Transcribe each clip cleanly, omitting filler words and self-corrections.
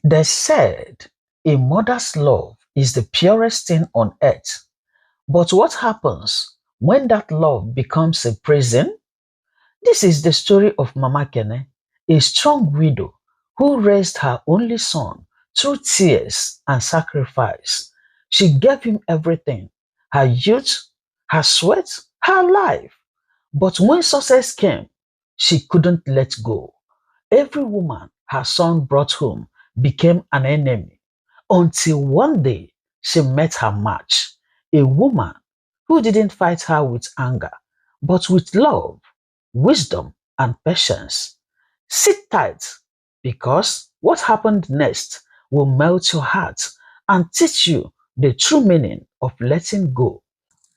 They said a mother's love is the purest thing on earth. But what happens when that love becomes a prison? This is the story of Mama Kene, a strong widow who raised her only son through tears and sacrifice. She gave him everything, her youth, her sweat, her life. But when success came, she couldn't let go. Every woman her son brought home became an enemy until one day she met her match, a woman who didn't fight her with anger, but with love, wisdom, and patience. Sit tight because what happened next will melt your heart and teach you the true meaning of letting go.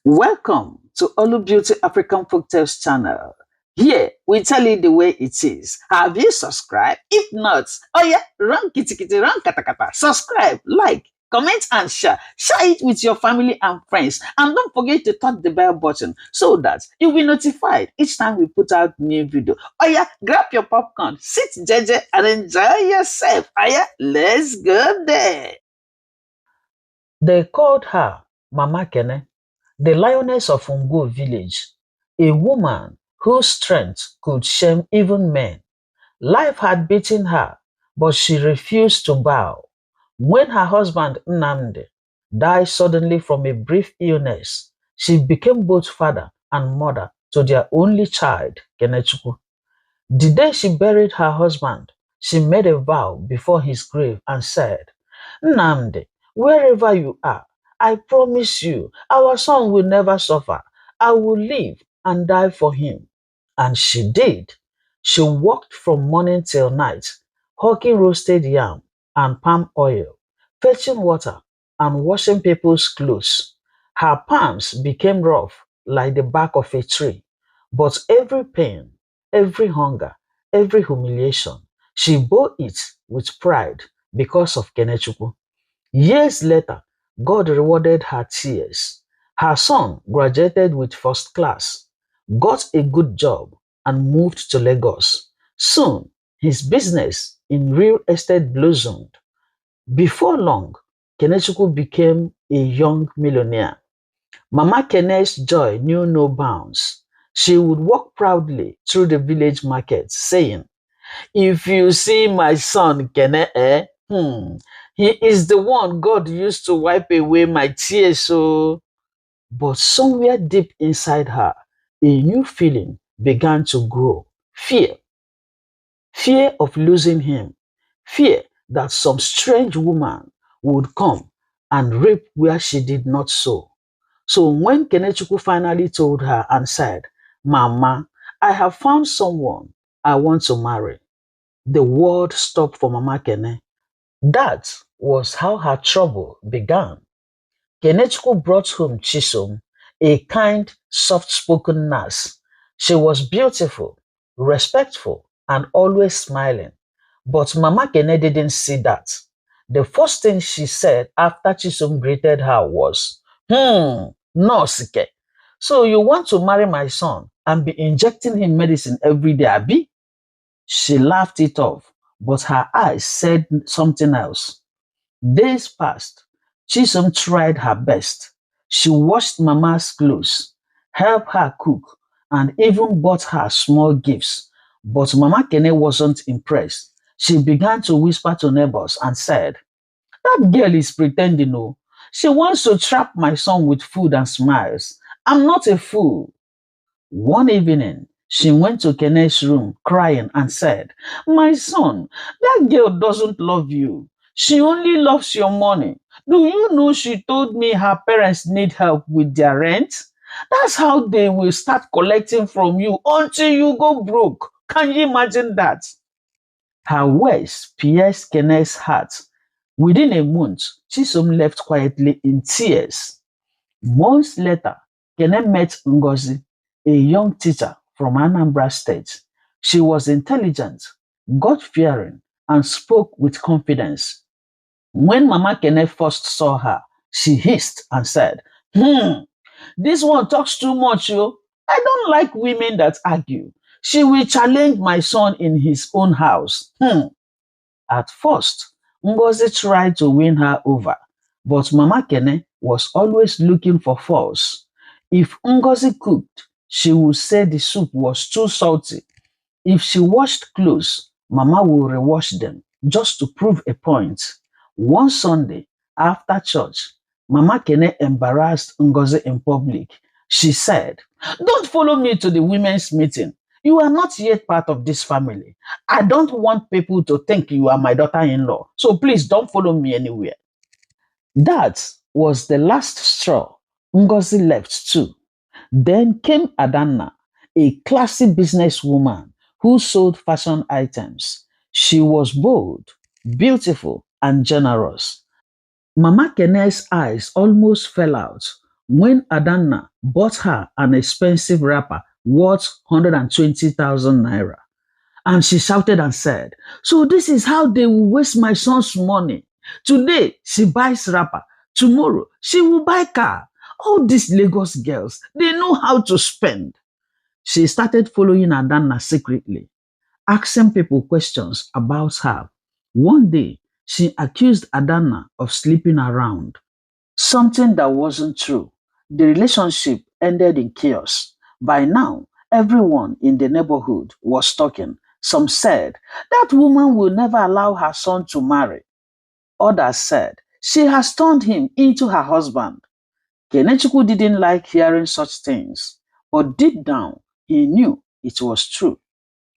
Welcome to Olu Beauty African Folktales channel. Here we tell you the way it is. Have you subscribed? If not, oh yeah, run kitty kitty, run kata kata. Subscribe, like, comment and share. Share it with your family and friends. And don't forget to touch the bell button so that you'll be notified each time we put out new video. Oh yeah, grab your popcorn, sit jeje and enjoy yourself. Oh yeah, let's go there. They called her Mama Kene, the lioness of Ungo village, a woman whose strength could shame even men. Life had beaten her, but she refused to bow. When her husband Nnamdi died suddenly from a brief illness, she became both father and mother to their only child, Kenechukwu. The day she buried her husband, she made a vow before his grave and said, Nnamdi, wherever you are, I promise you, our son will never suffer. I will live and die for him. And she did. She worked from morning till night, hawking roasted yam and palm oil, fetching water and washing people's clothes. Her palms became rough like the bark of a tree, but every pain, every hunger, every humiliation, she bore it with pride because of Kenechukwu. Years later, God rewarded her tears. Her son graduated with first class, got a good job, and moved to Lagos. Soon, his business in real estate blossomed. Before long, Kenechukwu became a young millionaire. Mama Kene's joy knew no bounds. She would walk proudly through the village market, saying, if you see my son Kene, he is the one God used to wipe away my tears. So, but somewhere deep inside her, a new feeling began to grow. Fear. Fear of losing him. Fear that some strange woman would come and reap where she did not sow. So when Kenechukwu finally told her and said, Mama, I have found someone I want to marry, the world stopped for Mama Kene. That was how her trouble began. Kenechukwu brought home Chisom, a kind, soft-spoken nurse. She was beautiful, respectful, and always smiling. But Mama Kene didn't see that. The first thing she said after Chisom greeted her was, no, Sike. So you want to marry my son and be injecting him medicine every day, Abi? She laughed it off, but her eyes said something else. Days passed. Chisom tried her best. She washed Mama's clothes, helped her cook, and even bought her small gifts. But Mama Kene wasn't impressed. She began to whisper to neighbors and said, that girl is pretending, oh. She wants to trap my son with food and smiles. I'm not a fool. One evening, she went to Kene's room crying and said, my son, that girl doesn't love you. She only loves your money. Do you know she told me her parents need help with their rent? That's how they will start collecting from you until you go broke. Can you imagine that? Her words pierced Kene's heart. Within a month, Chisom left quietly in tears. Months later, Kene met Ngozi, a young teacher from Anambra State. She was intelligent, God-fearing, and spoke with confidence. When Mama Kene first saw her, she hissed and said, this one talks too much, yo. I don't like women that argue. She will challenge my son in his own house. At first, Ngozi tried to win her over, but Mama Kene was always looking for faults. If Ngozi cooked, she would say the soup was too salty. If she washed clothes, Mama would rewash them just to prove a point. One Sunday, after church, Mama Kene embarrassed Ngozi in public. She said, "Don't follow me to the women's meeting. You are not yet part of this family. I don't want people to think you are my daughter-in-law. So please don't follow me anywhere." That was the last straw. Ngozi left too. Then came Adanna, a classy businesswoman who sold fashion items. She was bold, beautiful, and generous. Mama Kene's eyes almost fell out when Adanna bought her an expensive wrapper worth 120,000 naira. And she shouted and said, "So this is how they will waste my son's money. Today she buys wrapper, tomorrow she will buy car. All these Lagos girls, they know how to spend." She started following Adanna secretly, asking people questions about her. One day, she accused Adanna of sleeping around, something that wasn't true. The relationship ended in chaos. By now, everyone in the neighborhood was talking. Some said, "That woman will never allow her son to marry." Others said, "She has turned him into her husband." Kenechukwu didn't like hearing such things, but deep down, he knew it was true.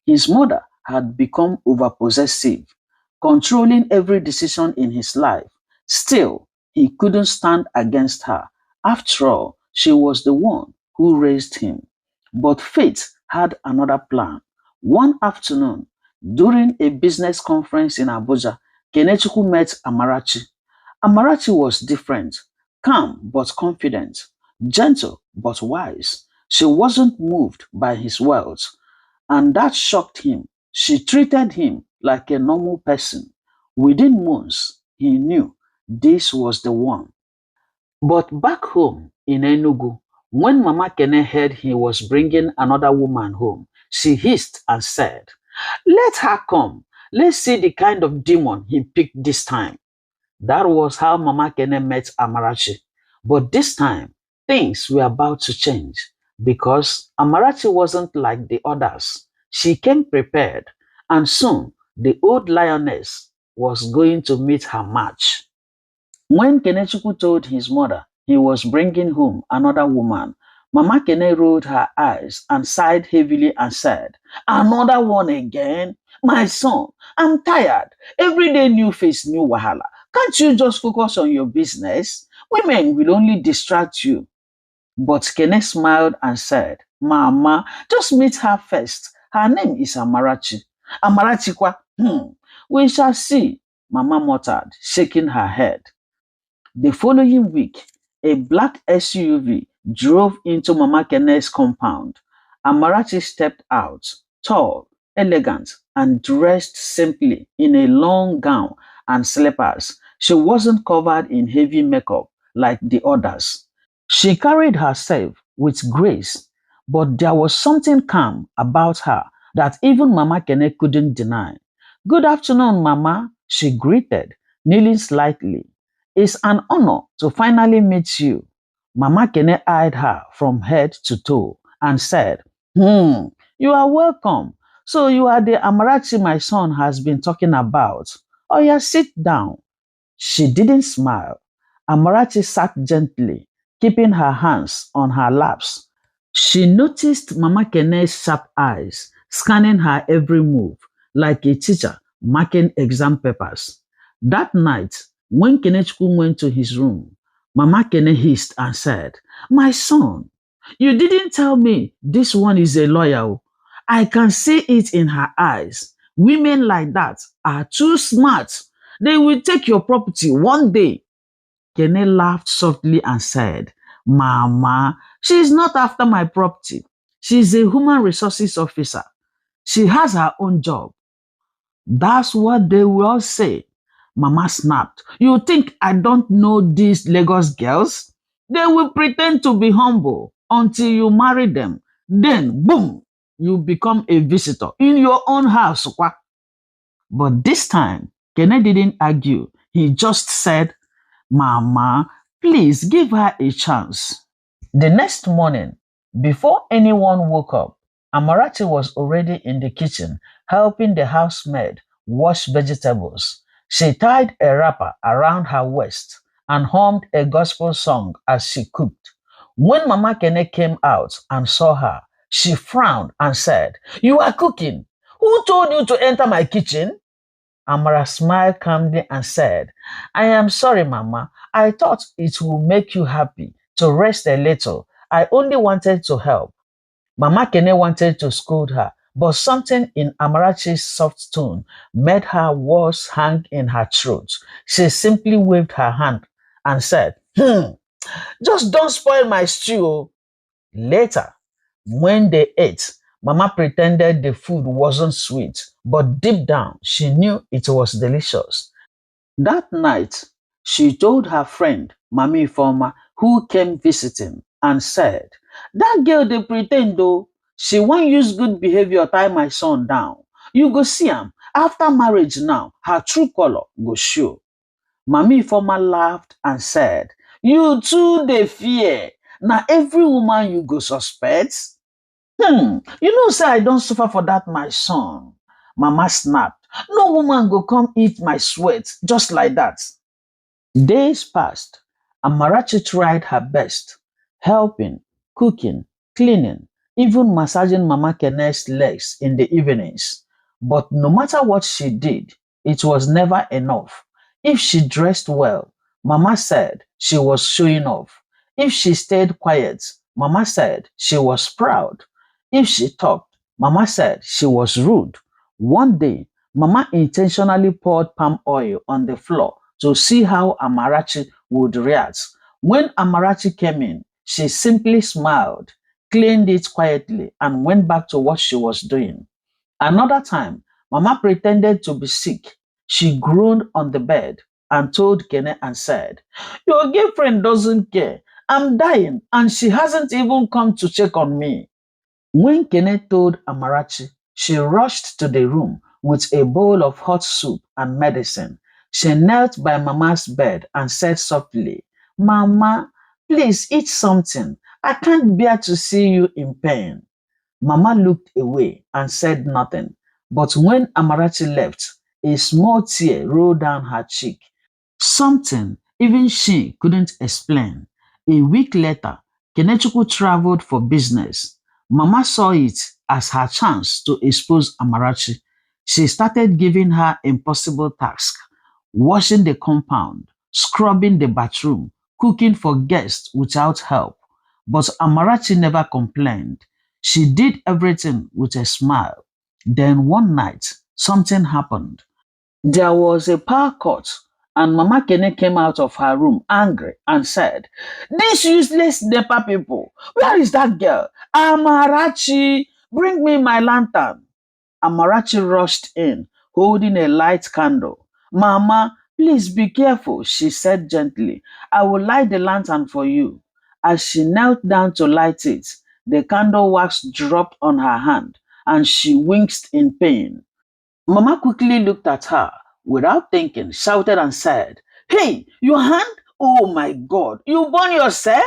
His mother had become overpossessive, controlling every decision in his life. Still, he couldn't stand against her. After all, she was the one who raised him. But fate had another plan. One afternoon, during a business conference in Abuja, Kenechukwu met Amarachi. Amarachi was different, calm but confident, gentle but wise. She wasn't moved by his wealth, and that shocked him. She treated him like a normal person. Within months, he knew this was the one. But back home in Enugu, when Mama Kene heard he was bringing another woman home, she hissed and said, "Let her come. Let's see the kind of demon he picked this time." That was how Mama Kene met Amarachi. But this time, things were about to change because Amarachi wasn't like the others. She came prepared, and soon the old lioness was going to meet her match. When Kenechukwu told his mother he was bringing home another woman, Mama Kene rolled her eyes and sighed heavily and said, "Another one again? My son, I'm tired. Every day new face, new wahala. Can't you just focus on your business? Women will only distract you." But Kene smiled and said, "Mama, just meet her first. Her name is Amarachi." "Amarachi kwa? We shall see," Mama muttered, shaking her head. The following week, a black SUV drove into Mama Kene's compound. Amarachi stepped out, tall, elegant, and dressed simply in a long gown and slippers. She wasn't covered in heavy makeup like the others. She carried herself with grace, but there was something calm about her that even Mama Kene couldn't deny. "Good afternoon, Mama," she greeted, kneeling slightly. "It's an honor to finally meet you." Mama Kene eyed her from head to toe and said, You are welcome. So you are the Amarachi my son has been talking about. Oh, yeah, sit down." She didn't smile. Amarachi sat gently, keeping her hands on her laps. She noticed Mama Kene's sharp eyes, scanning her every move, like a teacher marking exam papers. That night, when Kenechukwu went to his room, Mama Kene hissed and said, "My son, you didn't tell me this one is a lawyer. Oh. I can see it in her eyes. Women like that are too smart. They will take your property one day." Kene laughed softly and said, "Mama, she is not after my property. She is a human resources officer. She has her own job." "That's what they will all say." Mama snapped. "You think I don't know these Lagos girls? They will pretend to be humble until you marry them. Then, boom, you become a visitor in your own house. Kwa." But this time, Kene didn't argue. He just said, Mama, please give her a chance. The next morning, before anyone woke up, Amarachi was already in the kitchen helping the housemaid wash vegetables. She tied a wrapper around her waist and hummed a gospel song as she cooked. When Mama Kene came out and saw her, she frowned and said, You are cooking. Who told you to enter my kitchen? Amara smiled calmly and said, I am sorry, Mama. I thought it would make you happy to rest a little. I only wanted to help. Mama Kene wanted to scold her, but something in Amarachi's soft tone made her words hang in her throat. She simply waved her hand and said, just don't spoil my stew. Oh." Later, when they ate, Mama pretended the food wasn't sweet, but deep down she knew it was delicious. That night, she told her friend, Mami Ifoma, who came visiting, and said, that girl dey pretend though. She wan use good behavior tie my son down. You go see am. After marriage now, her true color go show. Mami Ifoma laughed and said, you too dey fear. Na every woman you go suspect? You know say I don't suffer for that my son. Mama snapped. No woman go come eat my sweat just like that. Days passed. Amarachi tried her best, helping, cooking, cleaning, even massaging Mama Kene's legs in the evenings. But no matter what she did, it was never enough. If she dressed well, Mama said she was showing off. If she stayed quiet, Mama said she was proud. If she talked, Mama said she was rude. One day, Mama intentionally poured palm oil on the floor to see how Amarachi would react. When Amarachi came in, she simply smiled, cleaned it quietly, and went back to what she was doing. Another time, Mama pretended to be sick. She groaned on the bed and told Kene and said, your girlfriend doesn't care. I'm dying and she hasn't even come to check on me. When Kene told Amarachi, she rushed to the room with a bowl of hot soup and medicine. She knelt by Mama's bed and said softly, Mama, please eat something. I can't bear to see you in pain. Mama looked away and said nothing. But when Amarachi left, a small tear rolled down her cheek. Something even she couldn't explain. A week later, Kenechukwu traveled for business. Mama saw it as her chance to expose Amarachi. She started giving her impossible tasks, washing the compound, scrubbing the bathroom, cooking for guests without help. But Amarachi never complained. She did everything with a smile. Then one night, something happened. There was a power cut, and Mama Kene came out of her room angry and said, These useless NEPA people, where is that girl? Amarachi, bring me my lantern. Amarachi rushed in, holding a light candle. Mama, please be careful, she said gently. I will light the lantern for you. As she knelt down to light it, the candle wax dropped on her hand, and she winced in pain. Mama quickly looked at her without thinking, shouted and said, Hey, your hand? Oh my God, you burn yourself?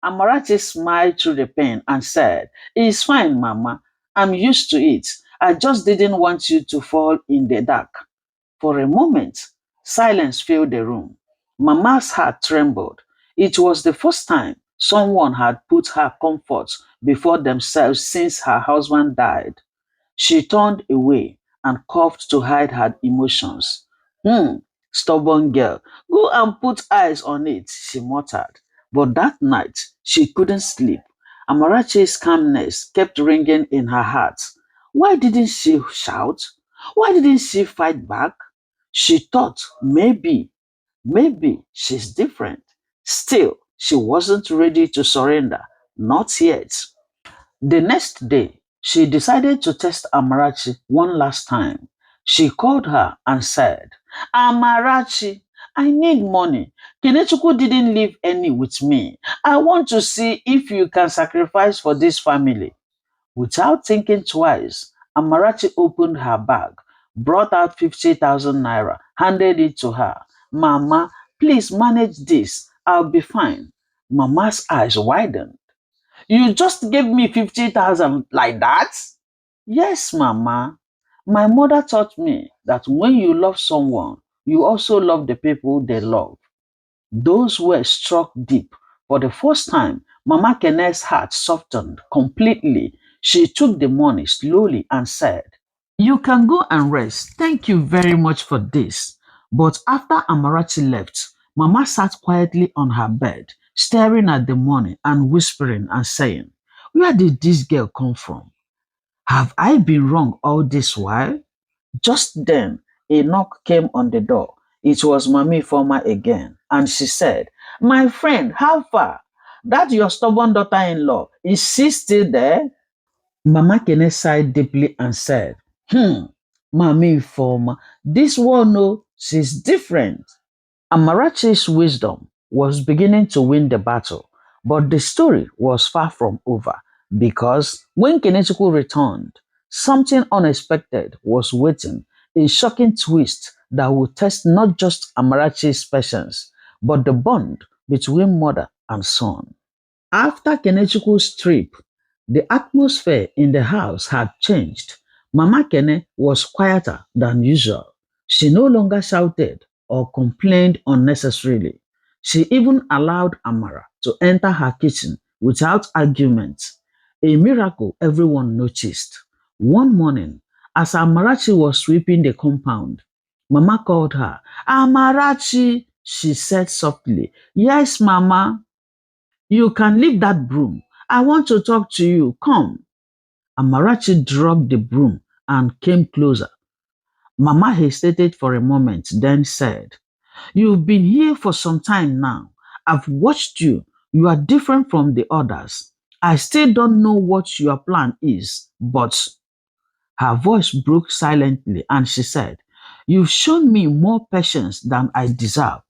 Amarachi smiled through the pain and said, It's fine, Mama. I'm used to it. I just didn't want you to fall in the dark. For a moment, silence filled the room. Mama's heart trembled. It was the first time someone had put her comfort before themselves since her husband died. She turned away and coughed to hide her emotions. Hmm, stubborn girl. Go and put eyes on it, she muttered. But that night, she couldn't sleep. Amarachi's calmness kept ringing in her heart. Why didn't she shout? Why didn't she fight back? She thought maybe she's different. Still, she wasn't ready to surrender. Not yet. The next day, she decided to test Amarachi one last time. She called her and said, Amarachi, I need money. Kenechukwu didn't leave any with me. I want to see if you can sacrifice for this family. Without thinking twice, Amarachi opened her bag, brought out 50,000 naira, handed it to her. Mama, please manage this. I'll be fine. Mama's eyes widened. You just gave me 50,000 like that? Yes, Mama. My mother taught me that when you love someone, you also love the people they love. Those words struck deep. For the first time, Mama Kene's heart softened completely. She took the money slowly and said, you can go and rest. Thank you very much for this. But after Amarachi left, Mama sat quietly on her bed, staring at the money and whispering and saying, where did this girl come from? Have I been wrong all this while? Just then, a knock came on the door. It was Mami Former again, and she said, my friend, how far? That your stubborn daughter-in-law, is she still there? Mama Kene sighed deeply and said, Mami Former, this one, no, she's different. Amarachi's wisdom was beginning to win the battle, but the story was far from over because when Kenechukwu returned, something unexpected was waiting, a shocking twist that would test not just Amarachi's patience, but the bond between mother and son. After Kenechukwu's trip, the atmosphere in the house had changed. Mama Kene was quieter than usual. She no longer shouted or complained unnecessarily. She even allowed Amara to enter her kitchen without argument, a miracle everyone noticed. One morning, as Amarachi was sweeping the compound, Mama called her. Amarachi, she said softly. Yes, Mama. You can leave that broom. I want to talk to you. Come. Amarachi dropped the broom and came closer. Mama hesitated for a moment, then said, you've been here for some time now. I've watched you. You are different from the others. I still don't know what your plan is, but her voice broke silently and she said, you've shown me more patience than I deserve.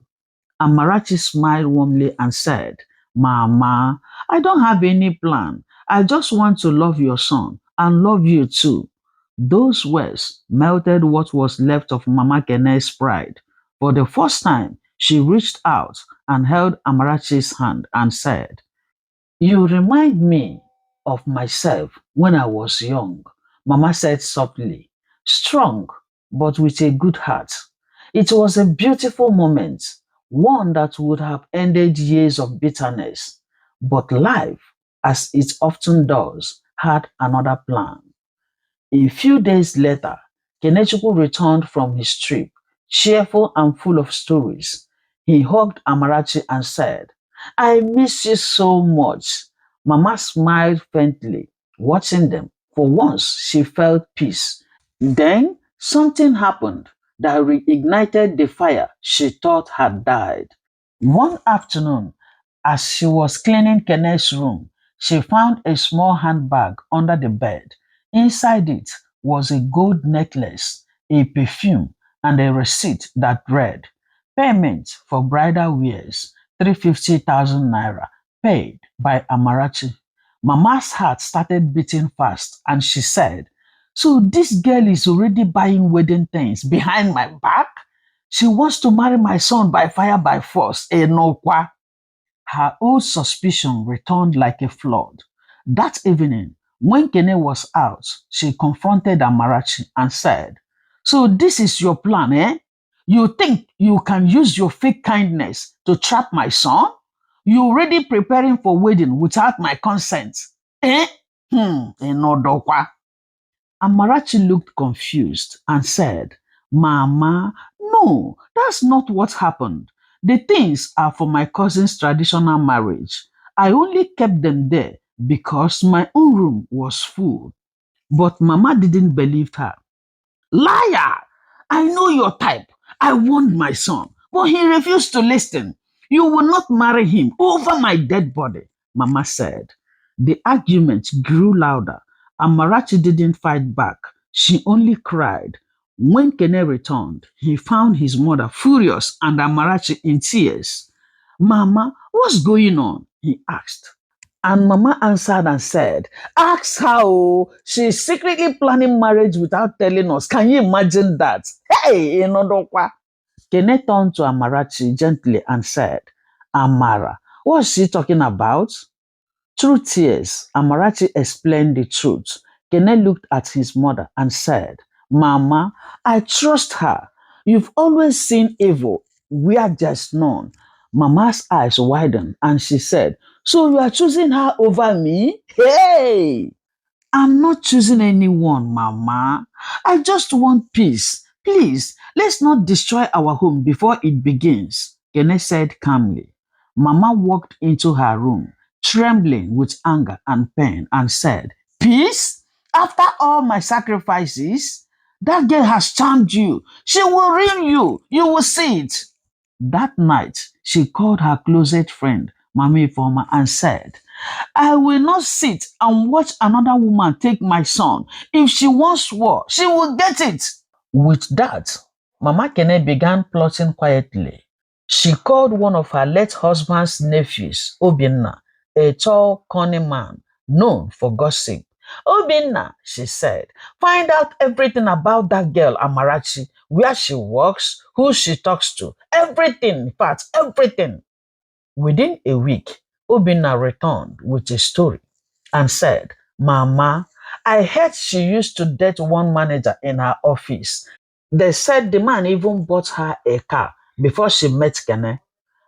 Amarachi smiled warmly and said, Mama, I don't have any plan. I just want to love your son and love you too. Those words melted what was left of Mama Kene's pride. For the first time, she reached out and held Amarachi's hand and said, you remind me of myself when I was young, Mama said softly, strong, but with a good heart. It was a beautiful moment, one that would have ended years of bitterness. But life, as it often does, had another plan. A few days later, Kenechukwu returned from his trip, cheerful and full of stories. He hugged Amarachi and said, I miss you so much. Mama smiled faintly, watching them. For once, she felt peace. Then something happened that reignited the fire she thought had died. One afternoon, as she was cleaning Kene's room, she found a small handbag under the bed. Inside it was a gold necklace, a perfume, and a receipt that read, payment for bridal wears, 350,000 naira, paid by Amarachi. Mama's heart started beating fast and she said, so this girl is already buying wedding things behind my back? She wants to marry my son by fire by force. Enokwa. Her old suspicion returned like a flood. That evening, when Kene was out, she confronted Amarachi and said, so this is your plan, eh? You think you can use your fake kindness to trap my son? You already preparing for wedding without my consent. Eh? Enodokwa. Amarachi looked confused and said, Mama, no, that's not what happened. The things are for my cousin's traditional marriage. I only kept them there because my own room was full. But Mama didn't believe her. Liar! I know your type. I warned my son, but he refused to listen. You will not marry him over my dead body, Mama said. The argument grew louder. Amarachi didn't fight back. She only cried. When Kene returned, he found his mother furious and Amarachi in tears. Mama, what's going on? He asked. And Mama answered and said, ask her, oh, she's secretly planning marriage without telling us. Can you imagine that? Hey, Inodokwa. Kene turned to Amarachi gently and said, Amara, what's she talking about? Through tears, Amarachi explained the truth. Kene looked at his mother and said, Mama, I trust her. You've always seen evil where there's none. Mama's eyes widened and she said, so you are choosing her over me? Hey! I'm not choosing anyone, Mama. I just want peace. Please, let's not destroy our home before it begins, Kene said calmly. Mama walked into her room, trembling with anger and pain, and said, peace? After all my sacrifices? That girl has charmed you. She will ruin you. You will see it. That night, she called her closest friend, Mami Ifoma, and said, I will not sit and watch another woman take my son. If she wants war, she will get it. With that, Mama Kene began plotting quietly. She called one of her late husband's nephews, Obinna, a tall, cunning man known for gossip. Obinna, she said, find out everything about that girl Amarachi, where she works, who she talks to, everything, in fact, everything. Within a week, Obinna returned with a story and said, Mama, I heard she used to date one manager in her office. They said the man even bought her a car before she met Kene.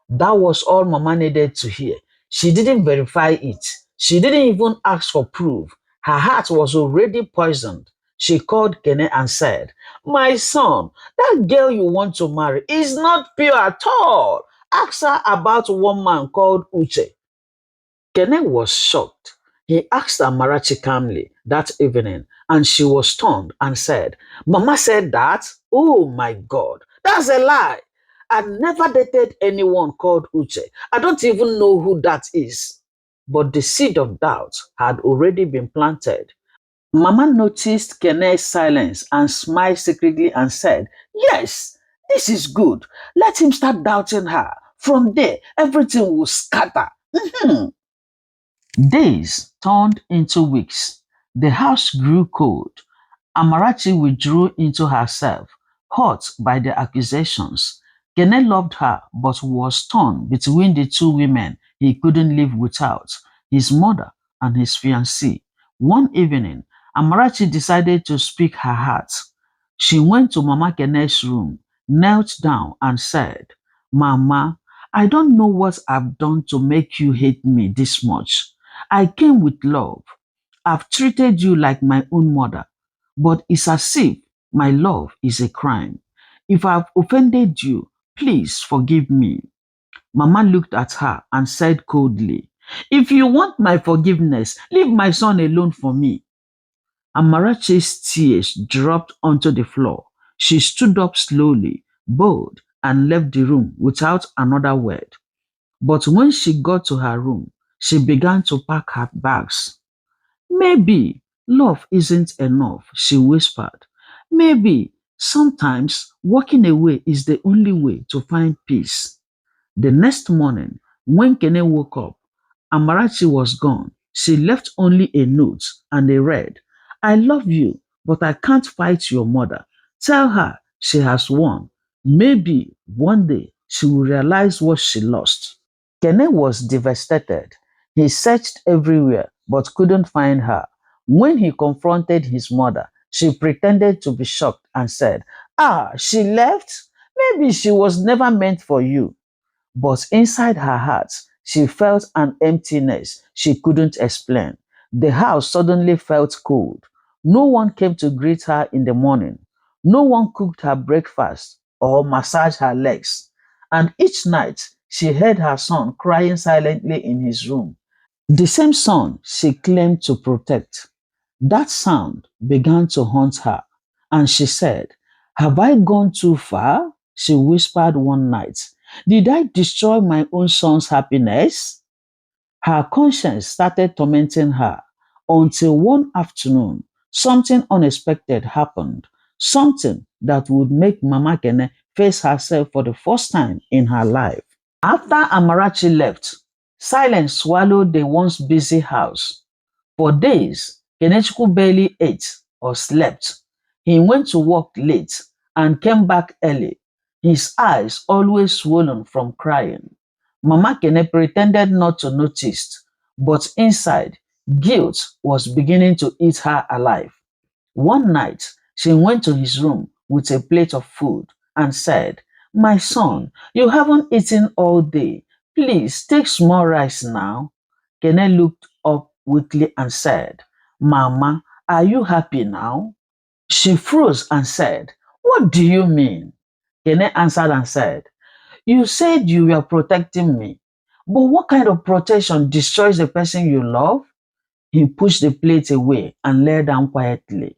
That was all Mama needed to hear. She didn't verify it. She didn't even ask for proof. Her heart was already poisoned. She called Kene and said, my son, that girl you want to marry is not pure at all. Ask her about one man called Uche. Kene was shocked. He asked Amarachi calmly that evening, and she was stunned and said, Mama said that? Oh my God, that's a lie. I never dated anyone called Uche. I don't even know who that is. But the seed of doubt had already been planted. Mama noticed Kene's silence and smiled secretly and said, yes, this is good. Let him start doubting her. From there, everything will scatter. Mhm. Days turned into weeks. The house grew cold. Amarachi withdrew into herself, hurt by the accusations. Kene loved her but was torn between the two women he couldn't live without, his mother and his fiancée. One evening, Amarachi decided to speak her heart. She went to Mama Kene's room, knelt down, and said, Mama, I don't know what I've done to make you hate me this much. I came with love. I've treated you like my own mother, but it's as if my love is a crime. If I've offended you, please forgive me. Mama looked at her and said coldly, if you want my forgiveness, leave my son alone for me. Amarachi's tears dropped onto the floor. She stood up slowly, bowed, and left the room without another word. But when she got to her room, she began to pack her bags. Maybe love isn't enough, she whispered. Maybe sometimes walking away is the only way to find peace. The next morning, when Kene woke up, Amarachi was gone. She left only a note and they read, I love you, but I can't fight your mother. Tell her she has won. Maybe one day she will realize what she lost. Kene was devastated. He searched everywhere but couldn't find her. When he confronted his mother, she pretended to be shocked and said, ah, she left? Maybe she was never meant for you. But inside her heart, she felt an emptiness she couldn't explain. The house suddenly felt cold. No one came to greet her in the morning. No one cooked her breakfast or massaged her legs. And each night, she heard her son crying silently in his room. The same son she claimed to protect. That sound began to haunt her, and she said, have I gone too far? She whispered one night. Did I destroy my own son's happiness? Her conscience started tormenting her until one afternoon, something unexpected happened, something that would make Mama Kene face herself for the first time in her life. After Amarachi left, Silence swallowed the once busy house. For days, Kenechukwu barely ate or slept. He went to work late and came back early, his eyes always swollen from crying. Mama Kene pretended not to notice, but inside, guilt was beginning to eat her alive. One night, she went to his room with a plate of food and said, "My son, you haven't eaten all day. Please take small rice now." Kene looked up weakly and said, "Mama, are you happy now?" She froze and said, "What do you mean?" Kene answered and said, "You said you were protecting me. But what kind of protection destroys the person you love?" He pushed the plate away and lay down quietly.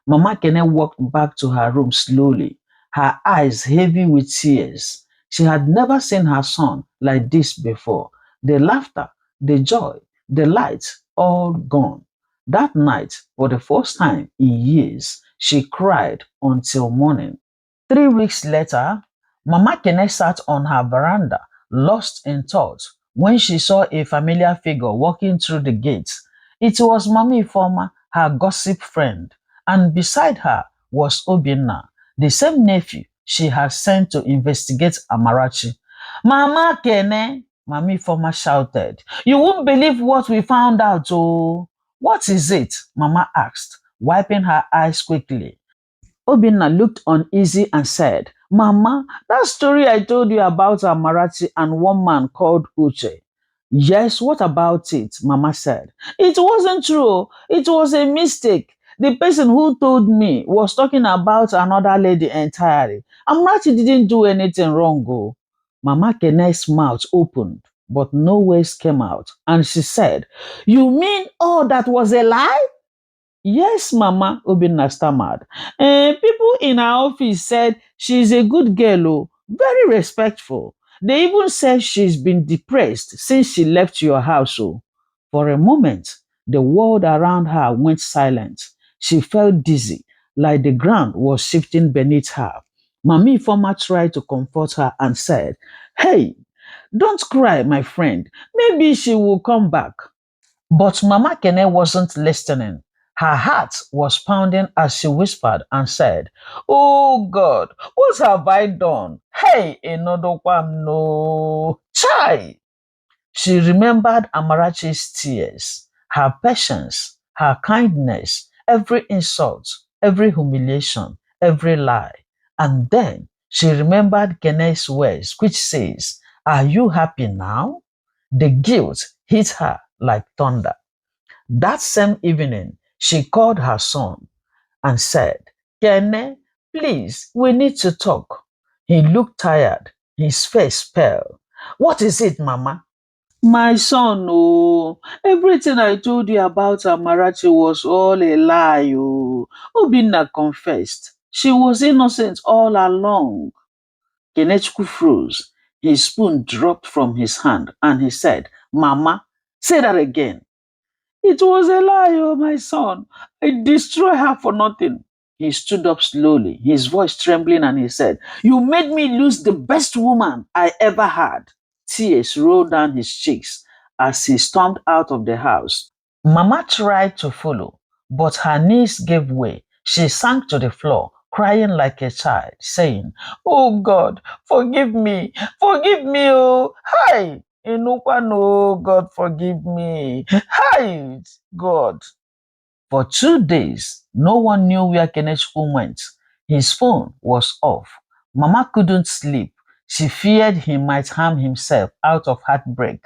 Mama Kene walked back to her room slowly, her eyes heavy with tears. She had never seen her son like this before. The laughter, the joy, the light, all gone. That night, for the first time in years, she cried until morning. 3 weeks later, Mama Kene sat on her veranda, lost in thought, when she saw a familiar figure walking through the gate. It was Mami Ifeoma, her gossip friend, and beside her was Obinna, the same nephew she had sent to investigate Amarachi. "Mama Kene," Mami Ifeoma shouted, "you won't believe what we found out, oh." "What is it?" Mama asked, wiping her eyes quickly. Obinna looked uneasy and said, "Mama, that story I told you about Amarachi and one man called Uche." "Yes, what about it?" Mama said. "It wasn't true. It was a mistake. The person who told me was talking about another lady entirely. Amarachi didn't do anything wrong." Oh. Mama Kene's mouth opened, but no words came out, and she said, "You mean all that was a lie?" "Yes, Mama," Obinna stammered. People in our office said she's a good girl, oh, very respectful. They even said she's been depressed since she left your house." Oh. For a moment, the world around her went silent. She felt dizzy, like the ground was shifting beneath her. Mami Ifeoma tried to comfort her and said, "Hey, don't cry, my friend. Maybe she will come back." But Mama Kene wasn't listening. Her heart was pounding as she whispered and said, "Oh God, what have I done? Hey, Enodokwam no. Chai!" She remembered Amarachi's tears, her patience, her kindness, every insult, every humiliation, every lie. And then she remembered Kene's words, which says, "Are you happy now?" The guilt hit her like thunder. That same evening, she called her son and said, "Kene, please, we need to talk." He looked tired, his face pale. "What is it, Mama?" "My son, oh, everything I told you about Amarachi was all a lie, oh." Obinna confessed. "She was innocent all along." Kenechukwu froze. His spoon dropped from his hand and he said, "Mama, say that again." "It was a lie, oh my son. I destroyed her for nothing." He stood up slowly, his voice trembling, and he said, "You made me lose the best woman I ever had." Tears rolled down his cheeks as he stormed out of the house. Mama tried to follow, but her knees gave way. She sank to the floor, crying like a child, saying, "Oh God, forgive me, forgive me, oh, hi, Inukwa, no, God, forgive me, hi, God." For 2 days, no one knew where Kenechukwu went. His phone was off. Mama couldn't sleep. She feared he might harm himself out of heartbreak.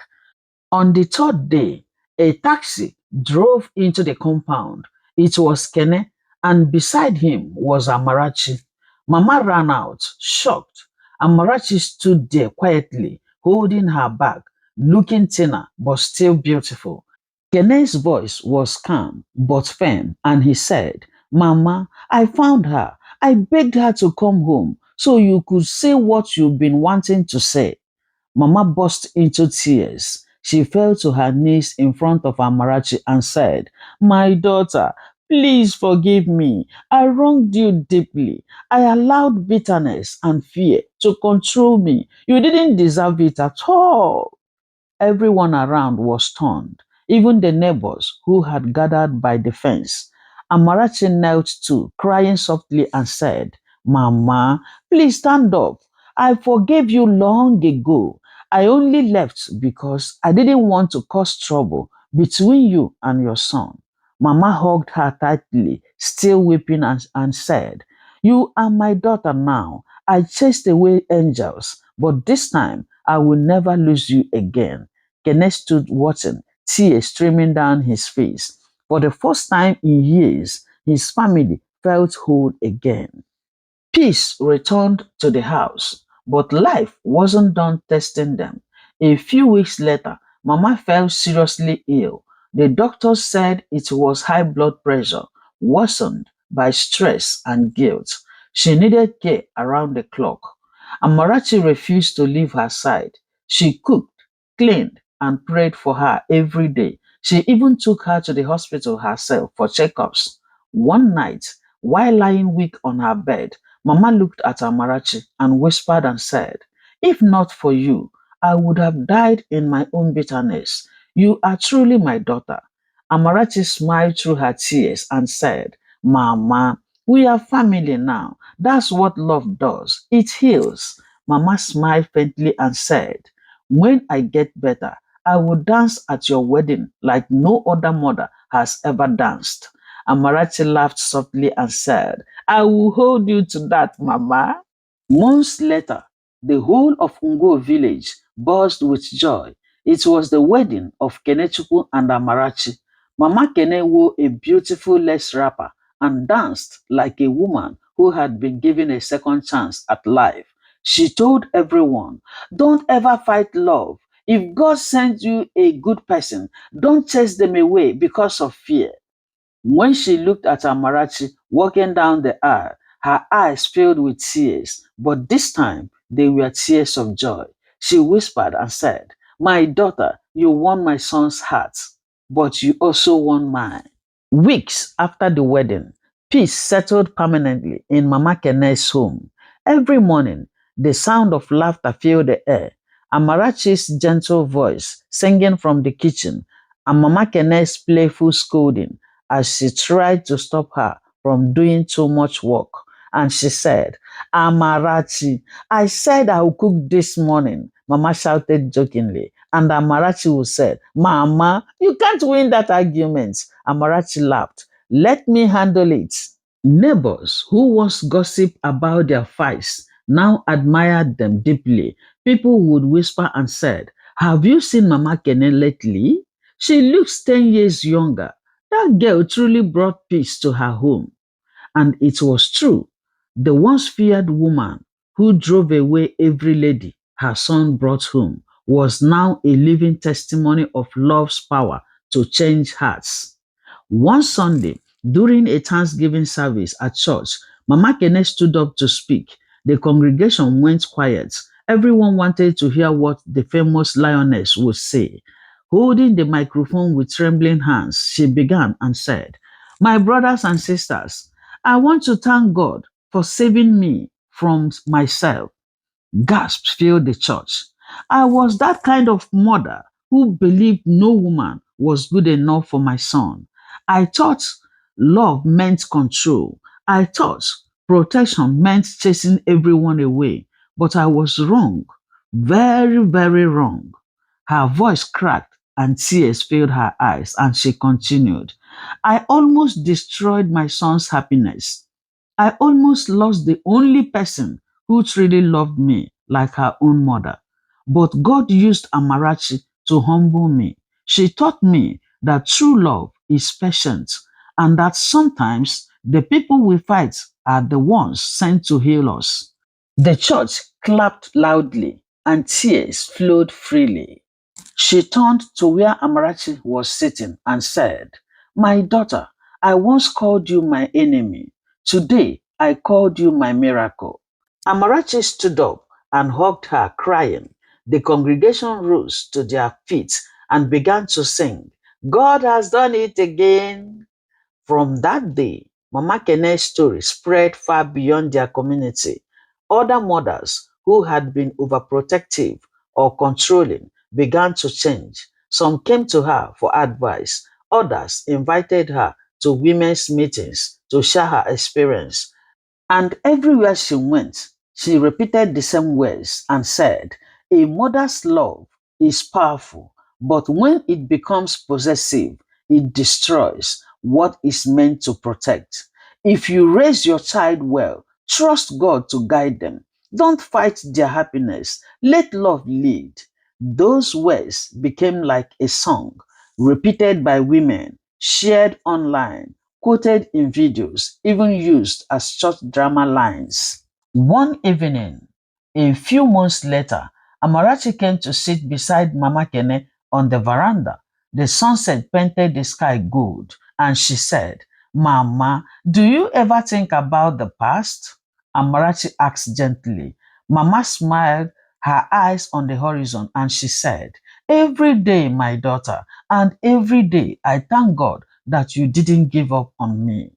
On the third day, a taxi drove into the compound. It was Kene, and beside him was Amarachi. Mama ran out, shocked. Amarachi stood there quietly, holding her bag, looking thinner but still beautiful. Kene's voice was calm but firm, and he said, "Mama, I found her. I begged her to come home so you could say what you've been wanting to say." Mama burst into tears. She fell to her knees in front of Amarachi and said, "My daughter, please forgive me. I wronged you deeply. I allowed bitterness and fear to control me. You didn't deserve it at all." Everyone around was stunned, even the neighbors who had gathered by the fence. Amarachi knelt too, crying softly and said, Mama, please stand up. I forgave you long ago. I only left because I didn't want to cause trouble between you and your son. Mama hugged her tightly, still weeping, and said, You are my daughter now. I chased away angels, but this time I will never lose you again. Kenneth stood watching, tears streaming down his face. For the first time in years, his family felt whole again. Peace returned to the house, but life wasn't done testing them. A few weeks later, Mama fell seriously ill. The doctors said it was high blood pressure, worsened by stress and guilt. She needed care around the clock. Amarachi refused to leave her side. She cooked, cleaned, and prayed for her every day. She even took her to the hospital herself for checkups. One night, while lying weak on her bed, Mama looked at Amarachi and whispered and said, If not for you, I would have died in my own bitterness. You are truly my daughter. Amarachi smiled through her tears and said, Mama, we are family now. That's what love does. It heals. Mama smiled faintly and said, When I get better, I will dance at your wedding like no other mother has ever danced. Amarachi laughed softly and said, I will hold you to that, Mama. Months later, the whole of Ngo village buzzed with joy. It was the wedding of Kenechukwu and Amarachi. Mama Kene wore a beautiful lace wrapper and danced like a woman who had been given a second chance at life. She told everyone, Don't ever fight love. If God sends you a good person, don't chase them away because of fear. When she looked at Amarachi walking down the aisle, her eyes filled with tears, but this time they were tears of joy. She whispered and said, My daughter, you won my son's heart, but you also won mine. Weeks after the wedding, peace settled permanently in Mama Kene's home. Every morning, the sound of laughter filled the air. Amarachi's gentle voice singing from the kitchen, and Mama Kene's playful scolding as she tried to stop her from doing too much work. And she said, Amarachi, I said I would cook this morning. Mama shouted jokingly. And Amarachi would say, Mama, you can't win that argument. Amarachi laughed. Let me handle it. Neighbors who once gossiped about their fights now admired them deeply. People would whisper and said, Have you seen Mama Kene lately? She looks 10 years younger. That girl truly brought peace to her home. And it was true. The once feared woman who drove away every lady her son brought home was now a living testimony of love's power to change hearts. One Sunday, during a Thanksgiving service at church, Mama Kene stood up to speak. The congregation went quiet. Everyone wanted to hear what the famous lioness would say. Holding the microphone with trembling hands, she began and said, My brothers and sisters, I want to thank God for saving me from myself. Gasps filled the church. I was that kind of mother who believed no woman was good enough for my son. I thought love meant control. I thought protection meant chasing everyone away. But I was wrong. Very, very wrong. Her voice cracked and tears filled her eyes, and she continued, I almost destroyed my son's happiness. I almost lost the only person who truly loved me like her own mother. But God used Amarachi to humble me. She taught me that true love is patient and that sometimes the people we fight are the ones sent to heal us. The church clapped loudly and tears flowed freely. She turned to where Amarachi was sitting and said, My daughter, I once called you my enemy. Today, I called you my miracle. Amarachi stood up and hugged her, crying. The congregation rose to their feet and began to sing, God has done it again. From that day, Mama Kene's story spread far beyond their community. Other mothers who had been overprotective or controlling began to change. Some came to her for advice, others invited her to women's meetings to share her experience. And everywhere she went, she repeated the same words and said, a mother's love is powerful, but when it becomes possessive, it destroys what is meant to protect. If you raise your child well, trust God to guide them. Don't fight their happiness. Let love lead. Those words became like a song repeated by women, shared online, quoted in videos, even used as church drama lines. One evening, a few months later, Amarachi came to sit beside Mama Kene on the veranda. The sunset painted the sky gold, and she said, Mama, do you ever think about the past? Amarachi asked gently. Mama smiled, her eyes on the horizon, and she said, every day, my daughter, and every day I thank God that you didn't give up on me.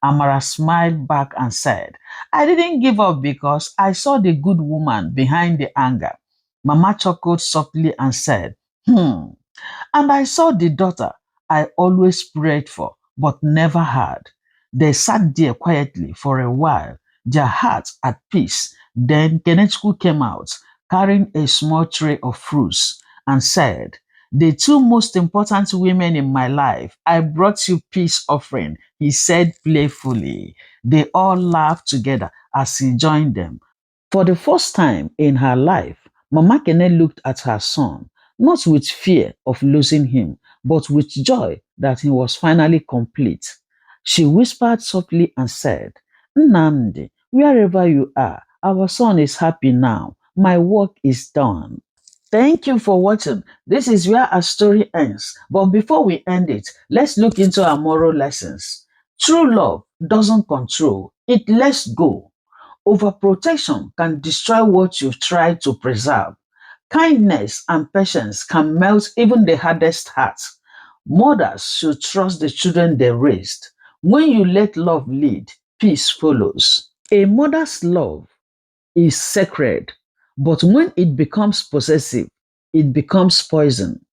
Amara smiled back and said, I didn't give up because I saw the good woman behind the anger. Mama chuckled softly and said, and I saw the daughter I always prayed for but never had. They sat there quietly for a while, their hearts at peace. Then Kenechukwu came out, carrying a small tray of fruits, and said, the two most important women in my life, I brought you peace offering, he said playfully. They all laughed together as he joined them. For the first time in her life, Mama Kene looked at her son, not with fear of losing him, but with joy that he was finally complete. She whispered softly and said, Nnamdi, wherever you are, our son is happy now. My work is done. Thank you for watching. This is where our story ends. But before we end it, let's look into our moral lessons. True love doesn't control, it lets go. Overprotection can destroy what you've tried to preserve. Kindness and patience can melt even the hardest heart. Mothers should trust the children they raised. When you let love lead, peace follows. A mother's love is sacred, but when it becomes possessive, it becomes poison.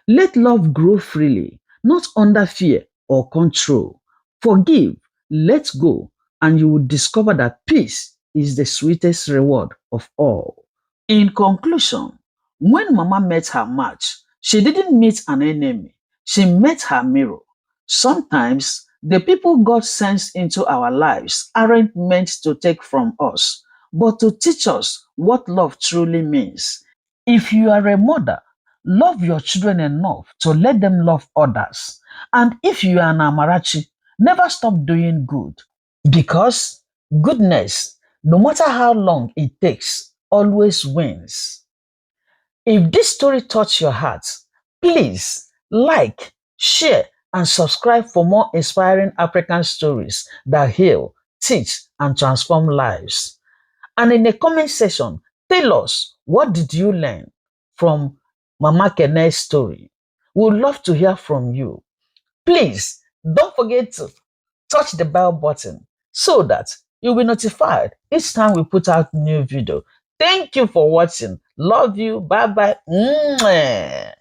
Let love grow freely, not under fear or control. Forgive, let go, and you will discover that peace is the sweetest reward of all. In conclusion, when Mama met her match, she didn't meet an enemy, she met her mirror. Sometimes the people God sends into our lives aren't meant to take from us, but to teach us what love truly means. If you are a mother, love your children enough to let them love others. And if you are an Amarachi, never stop doing good. Because goodness, no matter how long it takes, always wins. If this story touched your heart, please like, share, and subscribe for more inspiring African stories that heal, teach, and transform lives. And in the comment section, tell us what did you learn from Mama Kene's story. We would love to hear from you. Please don't forget to touch the bell button so that you'll be notified each time we put out new video. Thank you for watching. Love you. Bye bye.